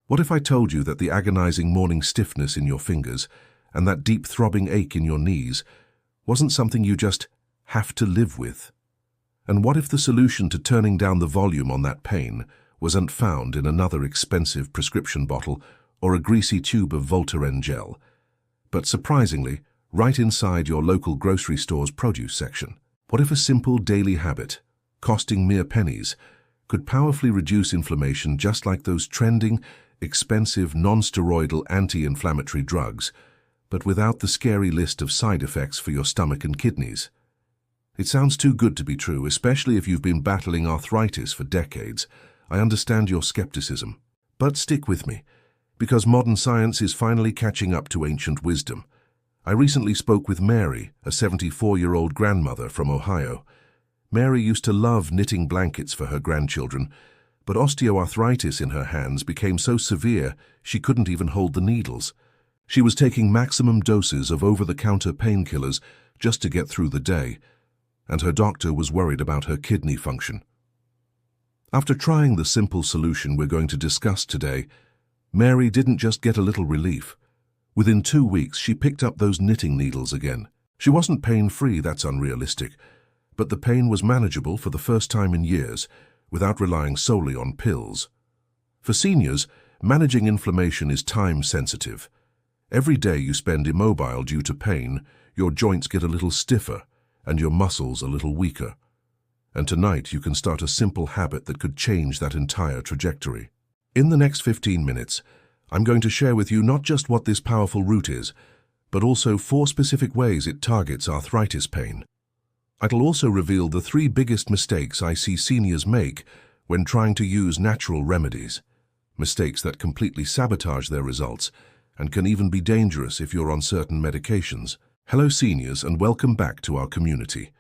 What if I told you that the agonizing morning stiffness in your fingers and that deep throbbing ache in your knees wasn't something you just have to live with? And what if the solution to turning down the volume on that pain wasn't found in another expensive prescription bottle or a greasy tube of Voltaren gel, but surprisingly, right inside your local grocery store's produce section? What if a simple daily habit, costing mere pennies, could powerfully reduce inflammation just like those trending, expensive, non-steroidal anti-inflammatory drugs, but without the scary list of side effects for your stomach and kidneys? It sounds too good to be true, especially if you've been battling arthritis for decades. I understand your skepticism. But stick with me, because modern science is finally catching up to ancient wisdom. I recently spoke with Mary, a 74-year-old grandmother from Ohio. Mary used to love knitting blankets for her grandchildren, but osteoarthritis in her hands became so severe she couldn't even hold the needles. She was taking maximum doses of over-the-counter painkillers just to get through the day, and her doctor was worried about her kidney function. After trying the simple solution we're going to discuss today, Mary didn't just get a little relief. Within 2 weeks, she picked up those knitting needles again. She wasn't pain-free, that's unrealistic, but the pain was manageable for the first time in years, without relying solely on pills. For seniors, managing inflammation is time-sensitive. Every day you spend immobile due to pain, your joints get a little stiffer and your muscles a little weaker. And tonight you can start a simple habit that could change that entire trajectory. In the next 15 minutes, I'm going to share with you not just what this powerful root is, but also 4 specific ways it targets arthritis pain. I'll also reveal the 3 biggest mistakes I see seniors make when trying to use natural remedies. Mistakes that completely sabotage their results and can even be dangerous if you're on certain medications. Hello seniors, and welcome back to our community.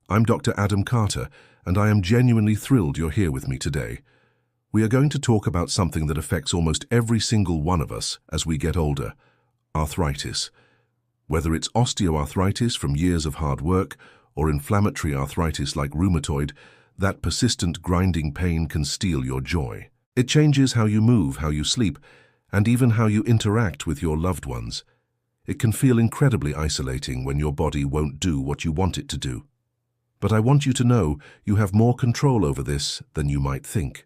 I'm Dr. Adam Carter, and I am genuinely thrilled you're here with me today. We are going to talk about something that affects almost every single one of us as we get older: arthritis. Whether it's osteoarthritis from years of hard work or inflammatory arthritis like rheumatoid, that persistent grinding pain can steal your joy. It changes how you move, how you sleep, and even how you interact with your loved ones. It can feel incredibly isolating when your body won't do what you want it to do. But I want you to know you have more control over this than you might think.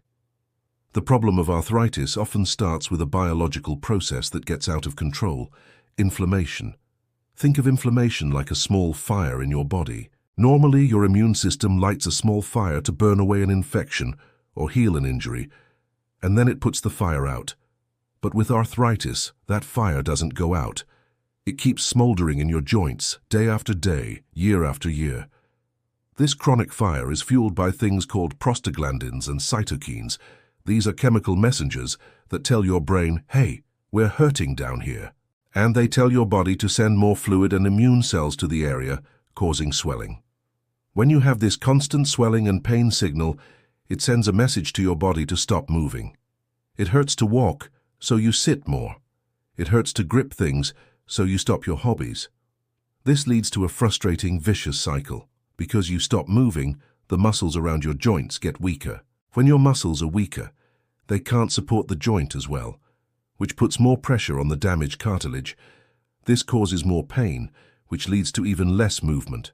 The problem of arthritis often starts with a biological process that gets out of control: inflammation. Think of inflammation like a small fire in your body. Normally, your immune system lights a small fire to burn away an infection or heal an injury, and then it puts the fire out. But with arthritis, that fire doesn't go out. It keeps smoldering in your joints, day after day, year after year. This chronic fire is fueled by things called prostaglandins and cytokines. These are chemical messengers that tell your brain, hey, we're hurting down here. And they tell your body to send more fluid and immune cells to the area, causing swelling. When you have this constant swelling and pain signal, it sends a message to your body to stop moving. It hurts to walk, so you sit more. It hurts to grip things, so you stop your hobbies. This leads to a frustrating, vicious cycle. Because you stop moving, the muscles around your joints get weaker. When your muscles are weaker, they can't support the joint as well, which puts more pressure on the damaged cartilage. This causes more pain, which leads to even less movement.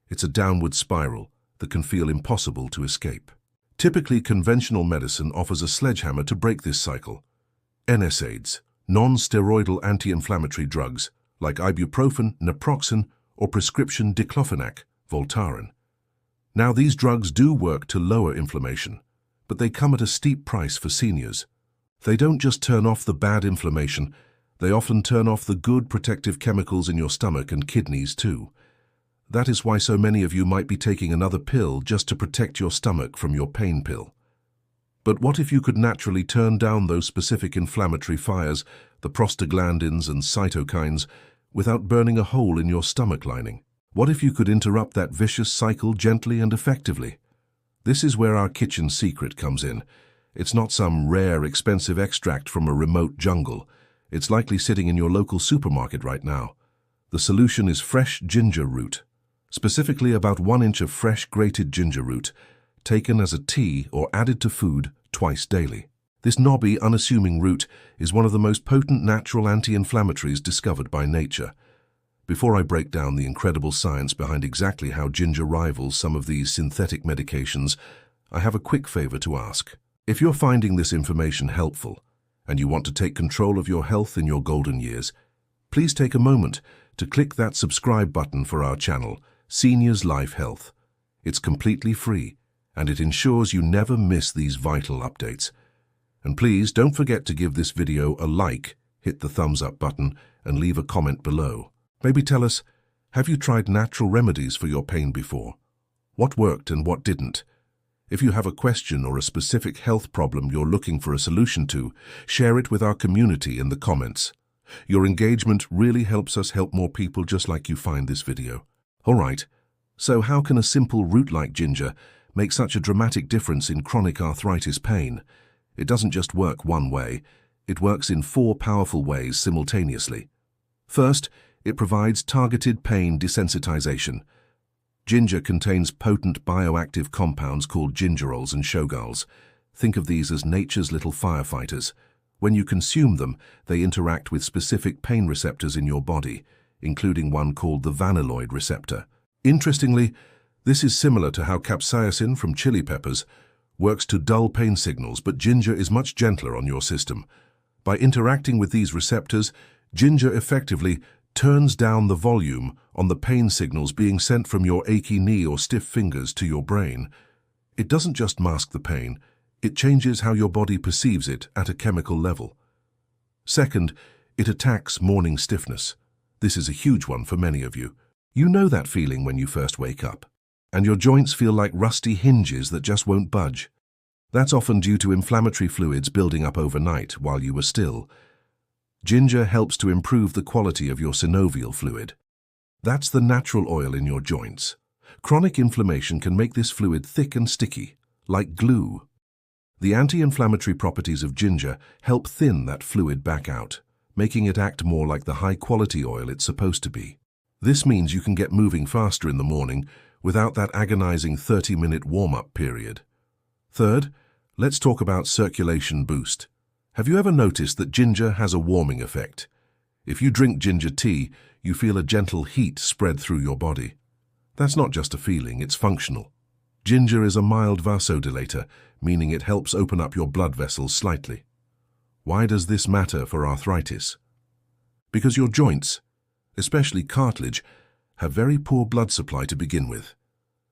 It's a downward spiral that can feel impossible to escape. Typically, conventional medicine offers a sledgehammer to break this cycle. NSAIDs, non-steroidal anti-inflammatory drugs, like ibuprofen, naproxen, or prescription diclofenac, Voltaren. Now, these drugs do work to lower inflammation, but they come at a steep price for seniors. They don't just turn off the bad inflammation, they often turn off the good protective chemicals in your stomach and kidneys too. That is why so many of you might be taking another pill just to protect your stomach from your pain pill. But what if you could naturally turn down those specific inflammatory fires, the prostaglandins and cytokines, without burning a hole in your stomach lining? What if you could interrupt that vicious cycle gently and effectively? This is where our kitchen secret comes in. It's not some rare, expensive extract from a remote jungle. It's likely sitting in your local supermarket right now. The solution is fresh ginger root. Specifically, about 1 inch of fresh grated ginger root, taken as a tea or added to food twice daily. This knobby, unassuming root is one of the most potent natural anti-inflammatories discovered by nature. Before I break down the incredible science behind exactly how ginger rivals some of these synthetic medications, I have a quick favor to ask. If you're finding this information helpful and you want to take control of your health in your golden years, please take a moment to click that subscribe button for our channel, Seniors Life Health. It's completely free and it ensures you never miss these vital updates. And please don't forget to give this video a like, hit the thumbs up button and leave a comment below. Maybe tell us, have you tried natural remedies for your pain before? What worked and what didn't? If you have a question or a specific health problem you're looking for a solution to, share it with our community in the comments. Your engagement really helps us help more people just like you find this video. Alright, so how can a simple root like ginger make such a dramatic difference in chronic arthritis pain? It doesn't just work one way, it works in 4 powerful ways simultaneously. First, it provides targeted pain desensitization. Ginger contains potent bioactive compounds called gingerols and shogalls. Think of these as nature's little firefighters. When you consume them, they interact with specific pain receptors in your body, including one called the vanilloid receptor. Interestingly, this is similar to how capsaicin from chili peppers works to dull pain signals, but ginger is much gentler on your system. By interacting with these receptors, ginger effectively turns down the volume on the pain signals being sent from your achy knee or stiff fingers to your brain. It doesn't just mask the pain, it changes how your body perceives it at a chemical level. Second, it attacks morning stiffness. This is a huge one for many of you. You know that feeling when you first wake up, and your joints feel like rusty hinges that just won't budge. That's often due to inflammatory fluids building up overnight while you were still. Ginger helps to improve the quality of your synovial fluid. That's the natural oil in your joints. Chronic inflammation can make this fluid thick and sticky, like glue. The anti-inflammatory properties of ginger help thin that fluid back out, making it act more like the high-quality oil it's supposed to be. This means you can get moving faster in the morning without that agonizing 30-minute warm-up period. Third, let's talk about circulation boost. Have you ever noticed that ginger has a warming effect? If you drink ginger tea, you feel a gentle heat spread through your body. That's not just a feeling, it's functional. Ginger is a mild vasodilator, meaning it helps open up your blood vessels slightly. Why does this matter for arthritis? Because your joints, especially cartilage, have very poor blood supply to begin with.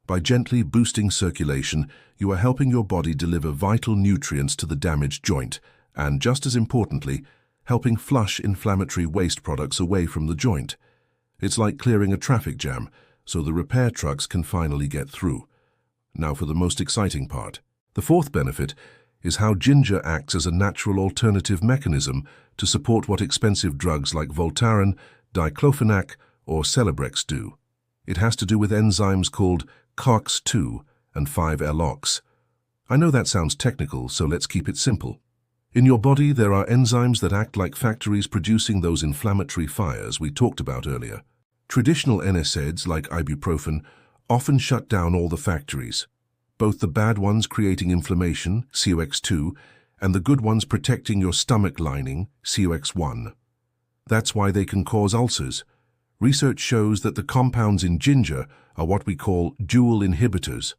By gently boosting circulation, you are helping your body deliver vital nutrients to the damaged joint, and just as importantly, helping flush inflammatory waste products away from the joint. It's like clearing a traffic jam, so the repair trucks can finally get through. Now for the most exciting part. The fourth benefit is how ginger acts as a natural alternative mechanism to support what expensive drugs like Voltaren, diclofenac, or Celebrex do. It has to do with enzymes called COX-2 and 5-LOX. I know that sounds technical, so let's keep it simple. In your body, there are enzymes that act like factories producing those inflammatory fires we talked about earlier. Traditional NSAIDs, like ibuprofen, often shut down all the factories, both the bad ones creating inflammation, COX-2, and the good ones protecting your stomach lining, COX-1. That's why they can cause ulcers. Research shows that the compounds in ginger are what we call dual inhibitors.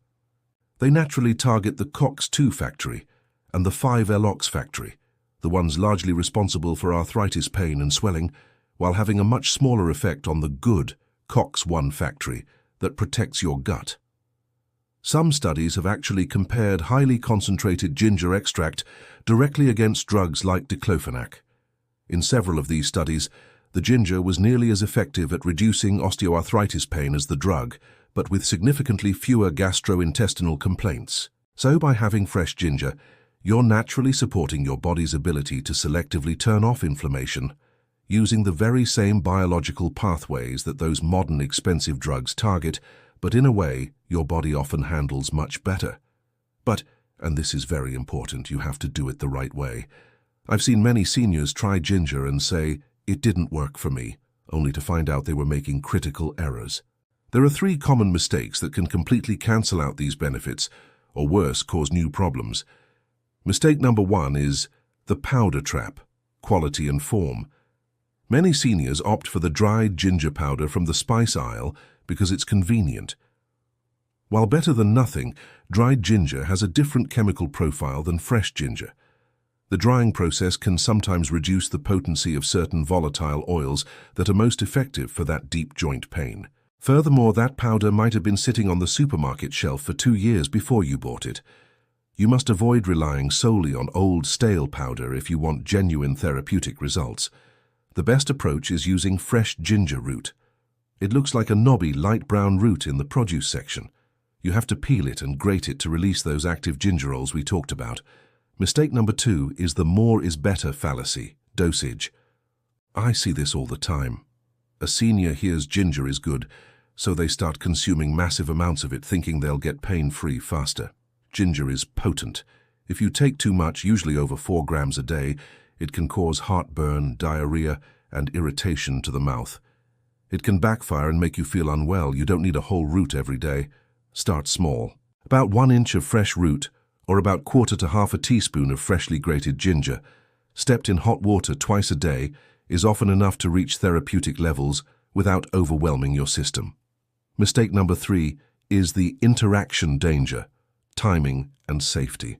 They naturally target the COX-2 factory and the 5-LOX factory, the ones largely responsible for arthritis pain and swelling, while having a much smaller effect on the good COX-1 factory that protects your gut. Some studies have actually compared highly concentrated ginger extract directly against drugs like diclofenac. In several of these studies, the ginger was nearly as effective at reducing osteoarthritis pain as the drug, but with significantly fewer gastrointestinal complaints. So by having fresh ginger, you're naturally supporting your body's ability to selectively turn off inflammation, using the very same biological pathways that those modern expensive drugs target, but in a way your body often handles much better. But, and this is very important, you have to do it the right way. I've seen many seniors try ginger and say, "It didn't work for me," only to find out they were making critical errors. There are 3 common mistakes that can completely cancel out these benefits, or worse, cause new problems. Mistake number 1 is the powder trap, quality and form. Many seniors opt for the dried ginger powder from the spice aisle because it's convenient. While better than nothing, dried ginger has a different chemical profile than fresh ginger. The drying process can sometimes reduce the potency of certain volatile oils that are most effective for that deep joint pain. Furthermore, that powder might have been sitting on the supermarket shelf for 2 years before you bought it. You must avoid relying solely on old, stale powder if you want genuine therapeutic results. The best approach is using fresh ginger root. It looks like a knobby, light brown root in the produce section. You have to peel it and grate it to release those active gingerols we talked about. Mistake number 2 is the more is better fallacy, dosage. I see this all the time. A senior hears ginger is good, so they start consuming massive amounts of it thinking they'll get pain-free faster. Ginger is potent. If you take too much, usually over 4 grams a day, it can cause heartburn, diarrhea, and irritation to the mouth. It can backfire and make you feel unwell. You don't need a whole root every day. Start small. About 1 inch of fresh root, or about 1/4 to 1/2 teaspoon of freshly grated ginger, stepped in hot water twice a day, is often enough to reach therapeutic levels without overwhelming your system. Mistake number 3 is the interaction danger, timing and safety.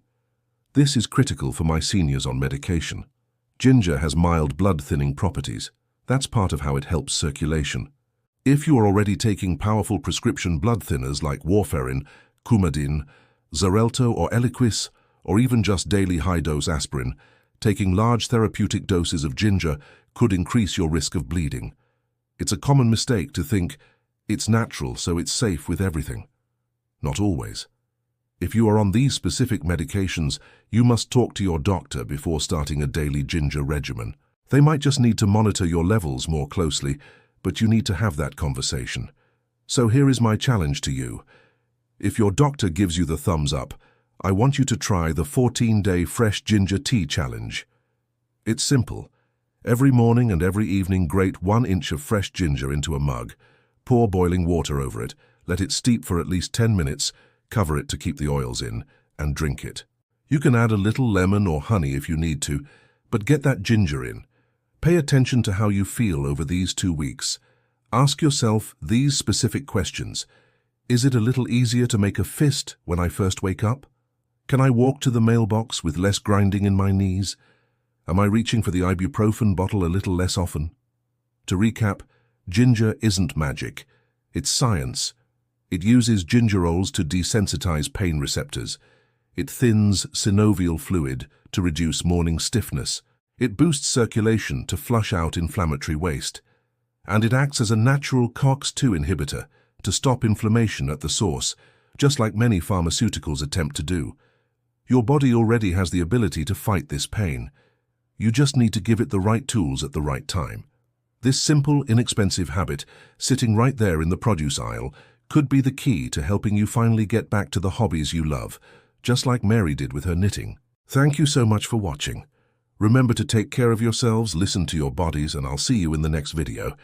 This is critical for my seniors on medication. Ginger has mild blood-thinning properties. That's part of how it helps circulation. If you are already taking powerful prescription blood thinners like warfarin, Coumadin, Xarelto or Eliquis, or even just daily high-dose aspirin, taking large therapeutic doses of ginger could increase your risk of bleeding. It's a common mistake to think it's natural, so it's safe with everything. Not always. If you are on these specific medications, you must talk to your doctor before starting a daily ginger regimen. They might just need to monitor your levels more closely, but you need to have that conversation. So here is my challenge to you. If your doctor gives you the thumbs up, I want you to try the 14-day fresh ginger tea challenge. It's simple. Every morning and every evening, grate 1 inch of fresh ginger into a mug, pour boiling water over it, let it steep for at least 10 minutes, cover it to keep the oils in, and drink it. You can add a little lemon or honey if you need to, but get that ginger in. Pay attention to how you feel over these 2 weeks. Ask yourself these specific questions. Is it a little easier to make a fist when I first wake up? Can I walk to the mailbox with less grinding in my knees? Am I reaching for the ibuprofen bottle a little less often? To recap, ginger isn't magic. It's science. It uses gingerols to desensitize pain receptors. It thins synovial fluid to reduce morning stiffness. It boosts circulation to flush out inflammatory waste. And it acts as a natural COX-2 inhibitor to stop inflammation at the source, just like many pharmaceuticals attempt to do. Your body already has the ability to fight this pain. You just need to give it the right tools at the right time. This simple, inexpensive habit, sitting right there in the produce aisle, could be the key to helping you finally get back to the hobbies you love, just like Mary did with her knitting. Thank you so much for watching. Remember to take care of yourselves, listen to your bodies, and I'll see you in the next video.